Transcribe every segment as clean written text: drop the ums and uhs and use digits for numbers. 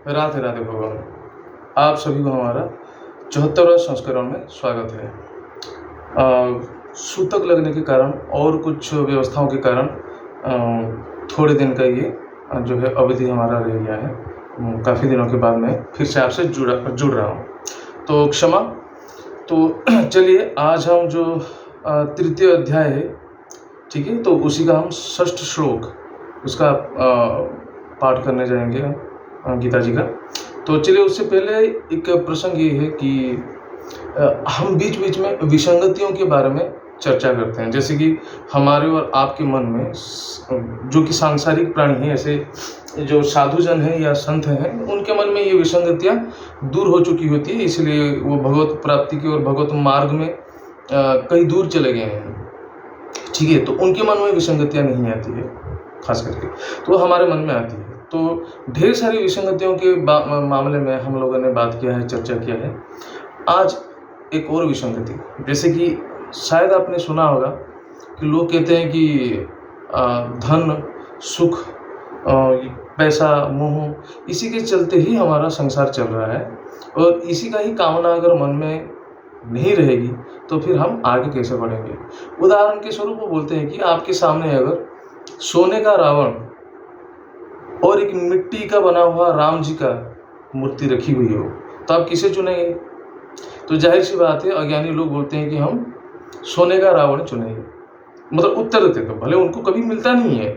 राधे राधे भगवान। आप सभी को हमारा 74वां संस्करण में स्वागत है। सूतक लगने के कारण और कुछ व्यवस्थाओं के कारण थोड़े दिन का ये जो है अवधि हमारा रह गया है। काफ़ी दिनों के बाद मैं फिर से आपसे जुड़ रहा हूँ, तो क्षमा। तो चलिए, आज हम जो तृतीय अध्याय है, ठीक है, तो उसी का हम षष्ठ श्लोक उसका पाठ करने जाएंगे गीता जी का। तो चलिए, उससे पहले एक प्रसंग ये है कि हम बीच बीच में विसंगतियों के बारे में चर्चा करते हैं। जैसे कि हमारे और आपके मन में, जो कि सांसारिक प्राणी हैं, ऐसे जो साधुजन हैं या संत हैं, उनके मन में ये विसंगतियाँ दूर हो चुकी होती है, इसलिए वो भगवत प्राप्ति की और भगवत मार्ग में कहीं दूर चले गए हैं, ठीक है। तो उनके मन में विसंगतियाँ नहीं आती है खास करके, तो हमारे मन में आती है। तो ढेर सारी विसंगतियों के मामले में हम लोगों ने बात किया है, चर्चा किया है। आज एक और विसंगति, जैसे कि शायद आपने सुना होगा कि लोग कहते हैं कि धन, सुख, पैसा, मोह, इसी के चलते ही हमारा संसार चल रहा है, और इसी का ही कामना अगर मन में नहीं रहेगी तो फिर हम आगे कैसे बढ़ेंगे। उदाहरण के स्वरूप वो बोलते हैं कि आपके सामने अगर सोने का रावण और एक मिट्टी का बना हुआ राम जी का मूर्ति रखी हुई हो, तो आप किसे चुनेंगे? तो जाहिर सी बात है, अज्ञानी लोग बोलते हैं कि हम सोने का रावण चुनेंगे। मतलब उत्तर देते, तो भले उनको कभी मिलता नहीं है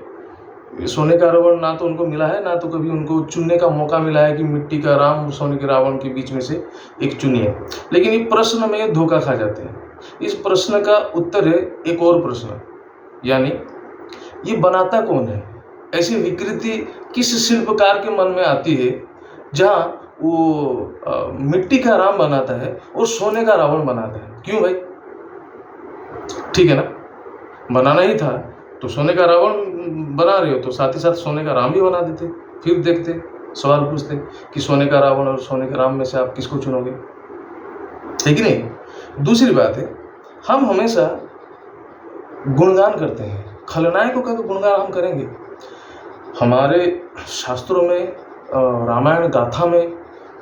सोने का रावण, ना तो उनको मिला है, ना तो कभी उनको चुनने का मौका मिला है कि मिट्टी का राम और सोने के रावण के बीच में से एक चुनिए। लेकिन ये प्रश्न में धोखा खा जाते हैं। इस प्रश्न का उत्तर है एक और प्रश्न, यानी ये बनाता कौन है? ऐसी विकृति किस शिल्पकार के मन में आती है जहाँ वो मिट्टी का राम बनाता है और सोने का रावण बनाता है? क्यों भाई? ठीक है ना, बनाना ही था तो सोने का रावण बना रहे हो तो साथ ही साथ सोने का राम भी बना देते, फिर देखते, सवाल पूछते कि सोने का रावण और सोने के राम में से आप किसको चुनोगे, है कि नहीं? दूसरी बात है, हम हमेशा गुणगान करते हैं, खलनायकों का गुणगान हम करेंगे। हमारे शास्त्रों में, रामायण गाथा में,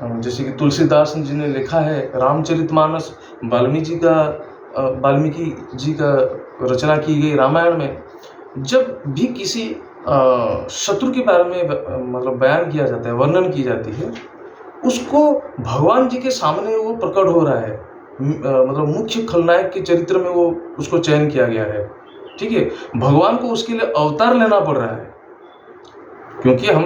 जैसे कि तुलसीदास जी ने लिखा है, रामचरितमानस वाल्मीकि जी का रचना की गई रामायण में, जब भी किसी शत्रु के बारे में मतलब बयान किया जाता है, वर्णन की जाती है, उसको भगवान जी के सामने वो प्रकट हो रहा है, मतलब मुख्य खलनायक के चरित्र में वो उसको चयन किया गया है, ठीक है। भगवान को उसके लिए अवतार लेना पड़ रहा है, क्योंकि हम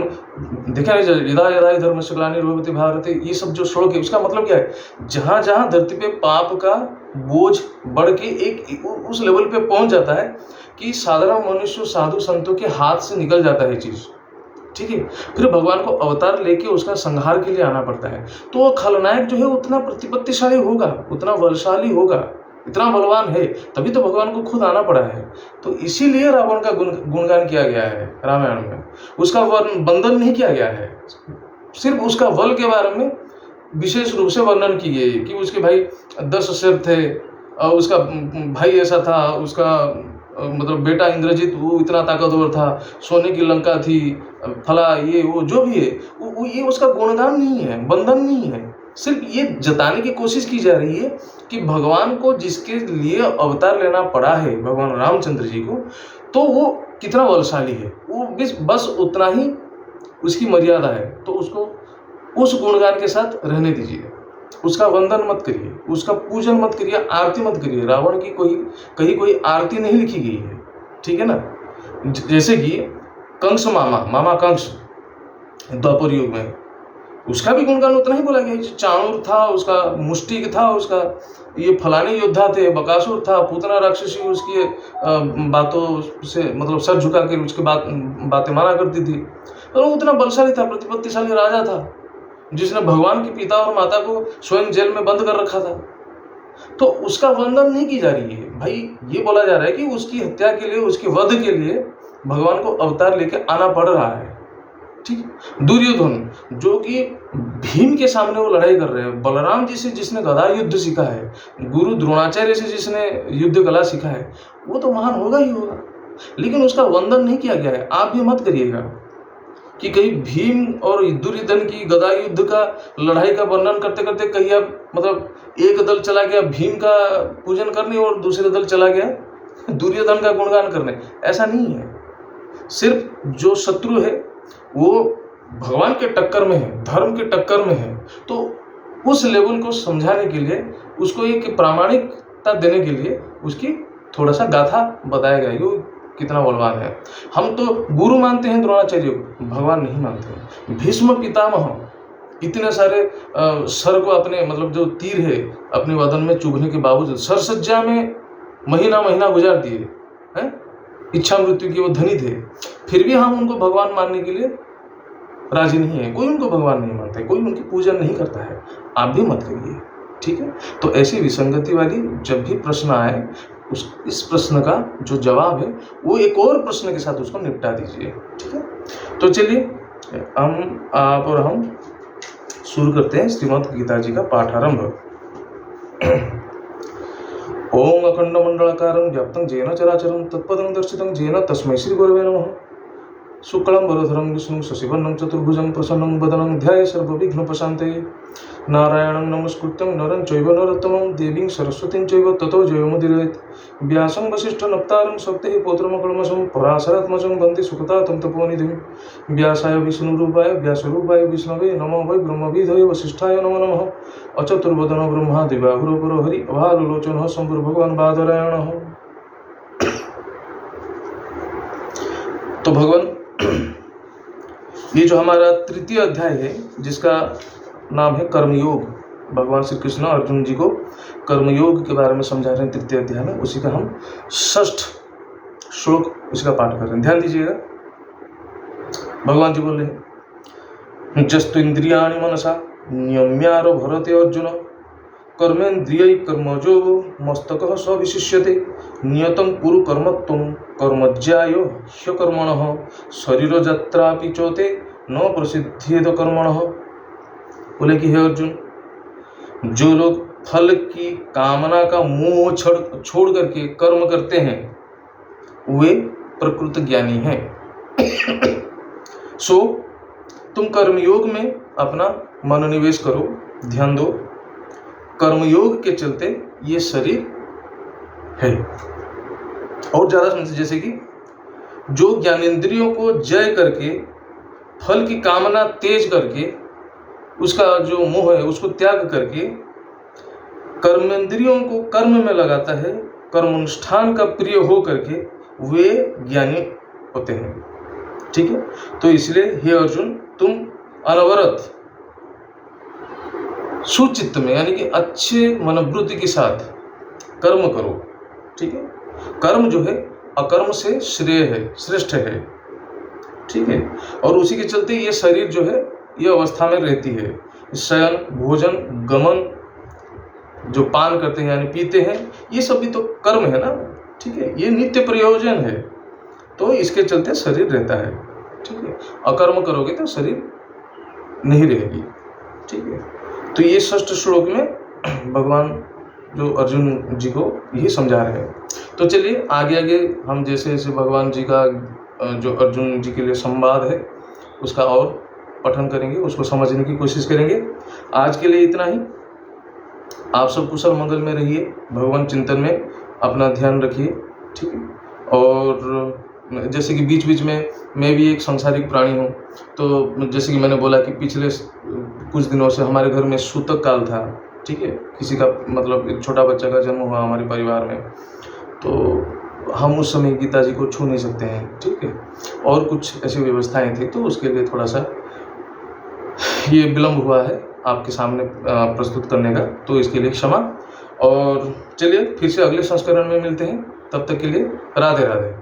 देखें यदा यदा ही धर्मस्य ग्लानिर्भवति भारते, ये सब जो श्लोक है, उसका मतलब क्या है? जहाँ जहाँ धरती पे पाप का बोझ बढ़ के एक उस लेवल पे पहुंच जाता है कि साधारण मनुष्य, साधु संतों के हाथ से निकल जाता है चीज, ठीक है, फिर भगवान को अवतार लेके उसका संहार के लिए आना पड़ता है। तो वो खलनायक जो है उतना प्रतिपत्तिशाली होगा, उतना बलशाली होगा, इतना बलवान है, तभी तो भगवान को खुद आना पड़ा है। तो इसीलिए रावण का गुणगान किया गया है रामायण में, उसका वंदन नहीं किया गया है, सिर्फ उसका बल के बारे में विशेष रूप से वर्णन की गई कि उसके भाई 10 सिर थे, उसका भाई ऐसा था, उसका मतलब बेटा इंद्रजीत वो इतना ताकतवर था, सोने की लंका थी, फला ये वो जो भी है, वो ये उसका गुणगान नहीं है, वंदन नहीं है। सिर्फ ये जताने की कोशिश की जा रही है कि भगवान को जिसके लिए अवतार लेना पड़ा है, भगवान रामचंद्र जी को, तो वो कितना बलशाली है, वो बस उतना ही उसकी मर्यादा है। तो उसको उस गुणगान के साथ रहने दीजिए, उसका वंदन मत करिए, उसका पूजन मत करिए, आरती मत करिए। रावण की कहीं कोई आरती नहीं लिखी गई है, ठीक है ना। जैसे कि कंस मामा कंस द्वापर युग में, उसका भी गुणगान उतना ही बोला गया। चाणूर था, उसका मुष्टिक था, उसका ये फलाने योद्धा थे, बकासुर था, पूतना राक्षसी उसकी बातों से मतलब सर झुका के उसके बातें माना करती थी, और वो उतना बलशाली था, प्रतिपत्तिशाली राजा था, जिसने भगवान के पिता और माता को स्वयं जेल में बंद कर रखा था। तो उसका वंदन नहीं की जा रही है भाई, ये बोला जा रहा है कि उसकी हत्या के लिए, उसके वध के लिए भगवान को अवतार लेके आना पड़ रहा है, ठीक। दुर्योधन जो कि भीम के सामने वो लड़ाई कर रहे हैं, बलराम जी से जिसने गदा युद्ध सीखा है, गुरु द्रोणाचार्य से जिसने युद्ध कला सीखा है, वो तो महान होगा ही होगा, लेकिन उसका वंदन नहीं किया गया है। आप भी मत करिएगा, कि कहीं भीम और दुर्योधन की गदा युद्ध का लड़ाई का वर्णन करते करते कहीं आप मतलब एक दल चला गया भीम का पूजन करने और दूसरे दल चला गया दुर्योधन का गुणगान करने, ऐसा नहीं है। सिर्फ जो शत्रु है वो भगवान के टक्कर में है, धर्म के टक्कर में है, तो उस लेवल को समझाने के लिए, उसको एक प्रामाणिकता देने के लिए उसकी थोड़ा सा गाथा बताया गया, ये कितना बलवान है। हम तो गुरु मानते हैं द्रोणाचार्य को, भगवान नहीं मानते। भीष्म पितामह इतने सारे सर को अपने मतलब जो तीर है अपने वदन में चुभने के बावजूद सरसज्जा में महीना महीना गुजार दिए हैं, इच्छा मृत्यु के वो धनी थे, फिर भी हम उनको भगवान मानने के लिए राजी नहीं है। कोई उनको भगवान नहीं मानता है, कोई उनकी पूजा नहीं करता है, आप भी मत करिए, ठीक है। तो ऐसी विसंगति वाली जब भी प्रश्न आए इस प्रश्न का जो जवाब है वो एक और प्रश्न के साथ उसको निपटा दीजिए, ठीक है। तो चलिए आप और हम शुरू करते हैं श्रीमद् गीता जी का पाठारंभ। ओम अखंड मंडलाकारं व्याप्तं येन चराचरं तत्पदं दर्शितं येन तस्मै श्री गुरवे नमः। शुक्लं वरधरं विष्णुं शशिवर्णं चतुर्भुजं प्रसन्नं वदनं ध्याये सर्वविघ्नोपशान्तये। नारायणं नमस्कृत्यं नरं चैव नरोत्तमं देवीं सरस्वतीं चैव ततो जयमुदीरयेत्। व्यासं वसिष्ठनप्तारं शक्तिः पौत्रमकल्मषं पराशरात्मजं वन्दे सुखतातं तपोनिधिं। व्यासाय विष्णुरूपाय व्यासरूपाय विष्णवे नमो वै ब्रह्मविधये वसिष्ठाय नमो नमः। अचतुर्वदनो ब्रह्मा दिवाकरो हरि अभालोचनः शम्भुर्भगवान् बादरायणः। तो भगवान ये जो हमारा तृतीय अध्याय है जिसका नाम है कर्मयोग, भगवान श्री कृष्ण अर्जुन जी को कर्मयोग के बारे में समझा रहे हैं तृतीय अध्याय में, उसी का हम षष्ठ श्लोक उसका पाठ कर रहे हैं। ध्यान दीजिएगा, भगवान जी बोल रहे हैं जस्तु इंद्रियाणि मनसा नियम्यारो भरते अर्जुन कर्मेन्द्रिय कर्मजो मस्तकः स विशिष्यते नियतं कुरु कर्मत्वं कर्मज्यायो ह्यकर्मणः शरीर जत्रापि चोते न प्रसिद्धेद कर्मणः। बोले कि हे अर्जुन, जो लोग फल की कामना का मोह छोड़ करके कर्म करते हैं वे प्रकृत ज्ञानी हैं। सो तुम कर्मयोग में अपना मनोनिवेश करो, ध्यान दो। कर्मयोग के चलते ये शरीर है। और ज्यादा समझे, जैसे कि जो ज्ञानेंद्रियों को जय करके फल की कामना तेज करके उसका जो मोह है उसको त्याग करके कर्मेंद्रियों को कर्म में लगाता है, कर्मानुष्ठान का प्रिय हो करके वे ज्ञानी होते हैं, ठीक है। तो इसलिए हे अर्जुन, तुम अनवरत सुचित्त में यानी कि अच्छे मनोवृत्ति के साथ कर्म करो, ठीक है। कर्म जो है अकर्म से श्रेय है, श्रेष्ठ है, ठीक है। और उसी के चलते ये शरीर जो है ये अवस्था में रहती है। शयन, भोजन, गमन, जो पान करते हैं यानी पीते हैं, ये सब भी तो कर्म है ना, ठीक है। ये नित्य प्रयोजन है, तो इसके चलते शरीर रहता है, ठीक है। अकर्म करोगे तो शरीर नहीं रहेगी, ठीक है। तो ये षष्ठ श्लोक में भगवान जो अर्जुन जी को यही समझा रहे हैं। तो चलिए आगे हम जैसे जैसे भगवान जी का जो अर्जुन जी के लिए संवाद है उसका और पठन करेंगे, उसको समझने की कोशिश करेंगे। आज के लिए इतना ही। आप सब कुशल मंगल में रहिए, भगवान चिंतन में अपना ध्यान रखिए, ठीक है। और जैसे कि बीच बीच में मैं भी एक सांसारिक प्राणी हूँ, तो जैसे कि मैंने बोला कि पिछले कुछ दिनों से हमारे घर में सूतक काल था, ठीक है। किसी का मतलब एक छोटा बच्चा का जन्म हुआ हमारे परिवार में, तो हम उस समय गीता जी को छू नहीं सकते हैं, ठीक है। और कुछ ऐसी व्यवस्थाएं थी, तो उसके लिए थोड़ा सा ये विलम्ब हुआ है आपके सामने प्रस्तुत करने का, तो इसके लिए क्षमा। और चलिए फिर से अगले संस्करण में मिलते हैं, तब तक के लिए राधे राधे।